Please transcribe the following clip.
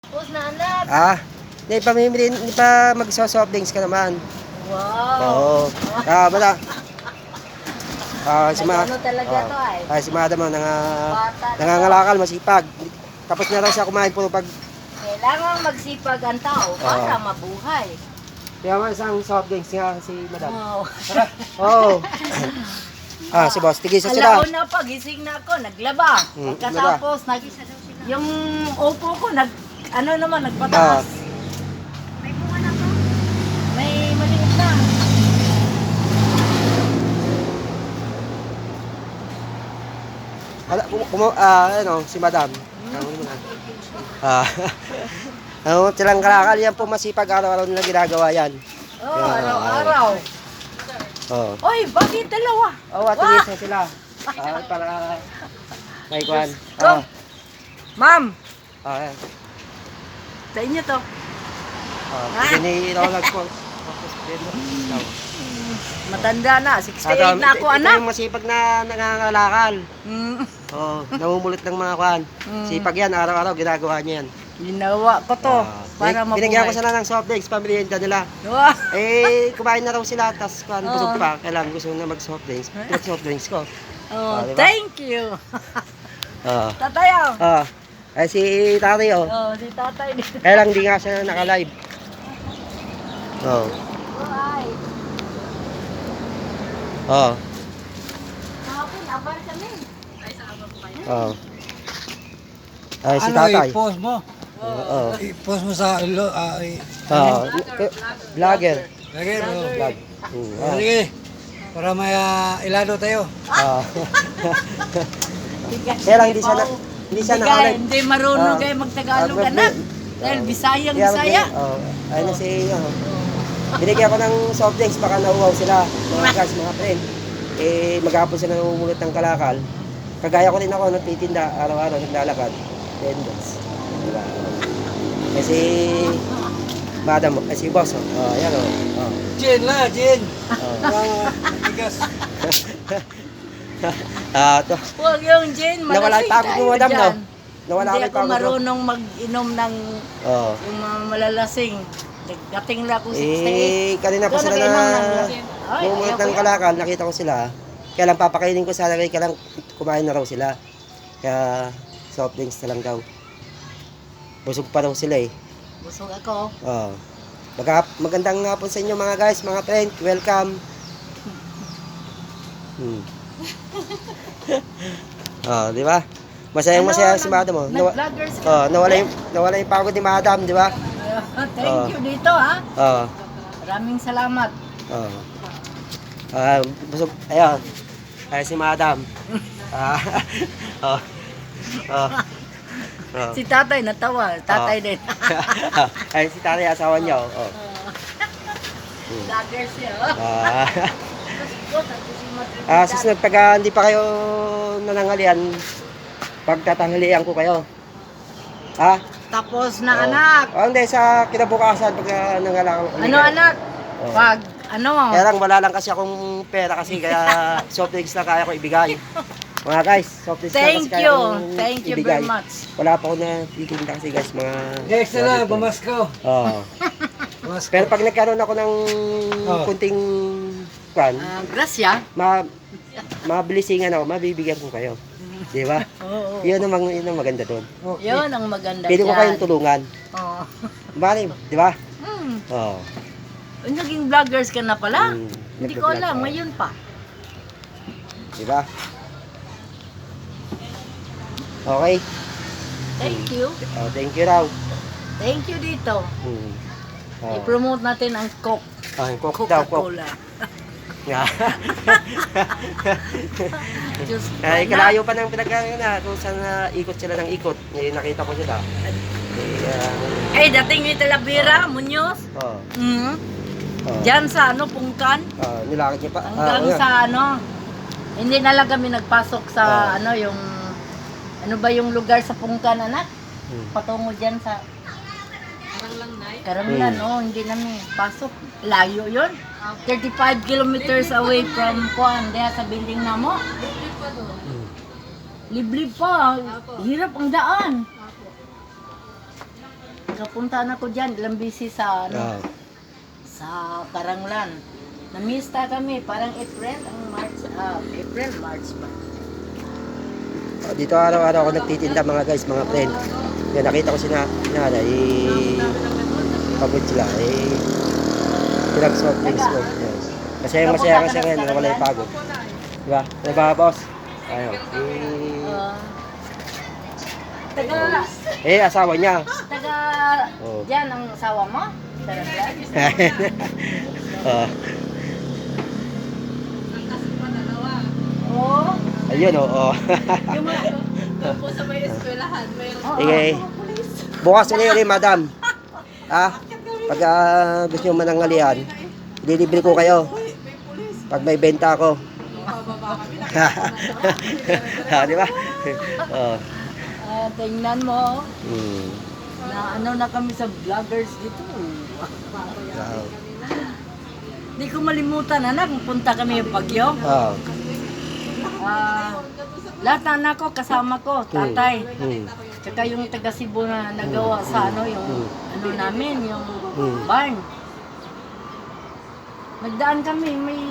Tapos na anak. Hindi pa mimili, hindi pa magso-soft drinks ka naman. Wow. Oo. Bala. Si Ma. Ano talaga to ay? Si Madam Bata na nangangalakal, masipag. Tapos na raw siya kumain puro pag. Kailangan magsipag ang tao para mabuhay. Kaya nga isang soft drinks nga si Madam. Wow. Oo. Si boss, tigisa sila. Alaon na pa, gising na ako, naglaba. Pagkatapos, yung upo ko, nagpataas. May bunga na to? May maliit na. Si Madam. Silang kalakal yan po masipag, araw-araw nila ginagawa yan. Araw-araw. Oy, bakit dalawa? Tigisa sila. Para may kuhan. Ma'am, Ayan. sa inyo to. Piniraw po. Matanda na, 68 na ako, anak. Ito yung masipag na nangangalakal. Namumulot ng mga kuhan. Sipag yan, araw-araw ginagawa niya yan. Ginawa ko to para mabuhay. Binigyan ko sila ng soft drinks, pamilihan ka nila. Kumain na raw sila, tapos busog pa. Kailangan gusto na mag-soft drinks. Soft drinks ko. Diba? Thank you. Tatayaw. Si tatay, Si tatay dito. Kaya lang di nga siya naka-live. Ay. Kahapon, abar kami. Ay, sa abar pa yan. Si tatay. I-post mo? I-post mo sa Vlogger. Lagi, bro. Vlog. Sige. Para may ilado tayo. Kaya lang hindi siya naka-live. Hindi marunong kayo magtagalog, anak. Dahil Bisaya. Ayun na si binigyan ko ng soft drinks, baka nauwaw sila. Mga guys, mga friend. Maghapon sila namumulot ng kalakal. Kagaya ko rin ako, nagtitinda, araw-araw, naglalakad. Tendons. Diba? Si Madam, si Boss, ayan Jin la, Jin. Tigas. Huwag yung gin, Nawala malasing yung pagod mo, tayo Madam, no? dyan. Nawala Hindi kami ako pagod mo. marunong mag-inom ng yung mga malalasing. Dating lang ako 68. Kanina pa sila namumulot ng kalakal, nakita ko sila. Kaya lang papakainin ko sana, kaya lang kumain na raw sila. Kaya soft drinks na lang daw. Busog pa raw sila eh. Busog ako. Magandang hapon sa inyo mga guys, mga friend. Welcome. Di ba? Masaya si Madam. Nag-vloggers ka. Nawala yung pagod ni Madam, di ba? Thank you dito, ha? Maraming salamat. Busog. Ayan. Si Madam. Si tatay natawa. Tatay din. Si tatay, asawa niya. Vloggers siya. Susunod pag hindi pa kayo nanangalian, pagtatanghalian ko kayo. Tapos na, anak. Hindi, sa kinabukasan pag nangalakal. Ano, anak? Pag, Kaya lang, wala lang kasi akong pera kasi kaya soft drinks na kaya ko ibigay. Mga guys, soft drinks na kasi kaya kong ibigay. Thank you very much. Wala pa ako na titinda kasi guys, mga... Next na lang, bamasko. Pero pag nagkaroon ako ng kunting pan, Grasya. mabilisingan ako, mabibigyan ko kayo. Di ba? Yun ang maganda doon. Yun ang maganda Pili ko kayong tulungan. Bali, di ba? Naging vloggers ka na pala? Hindi ko alam, ngayon pa. Di ba? Okay. Thank you. Thank you raw. Thank you dito. I-promote natin ang Coke. Coke daw, Coke. Coca-Cola. Kalayo pa ng pinagkakaroon na kung saan ikot sila ng ikot. Nakita ko sila. Dating ni Talavera, Muñoz. Diyan sa Pungkan. Nilakad niya pa. Hanggang sa hindi na lang kami nagpasok sa yung yung lugar sa Pungkan, anak? Patungo diyan sa Karanglan, hindi namin pasok. Layo yun. 35 kilometers away from Kuan, diya sa building na mo. Liblib pa doon. Liblib pa. Hirap ang daan. nakapunta na ko dyan, ilang busy sa, Ah. sa Karanglan. Namista kami, parang April, March ba? Dito araw-araw ako nagtitinda mga guys, mga friend. Yan, nakita ko si nanay, pagod sila, pinag-soft drinks ko. Yan. Masaya kasi ngayon, wala yung pagod. Diba? Diba, boss? Ayun. Taga, Asawa niya. taga, Oh. dyan ang asawa mo? Karanglan? Ah, Oo. ayun, oo. Yung mga, Sige. Bukas ulit madam. Pag gusto nyo manangalian, ililibre ko kayo. Pag may benta ako. Di ba? Oh. tingnan mo, Hmm. na ano na kami sa vloggers dito. Wow. Hindi ko malimutan, anak, punta kami yung Bagyo. Oh. Lahat na anak ko, kasama ko, tatay. Hmm. Tsaka yung taga Cebu na nagawa sa ano, yung ano namin, yung barn. Nagdaan kami, may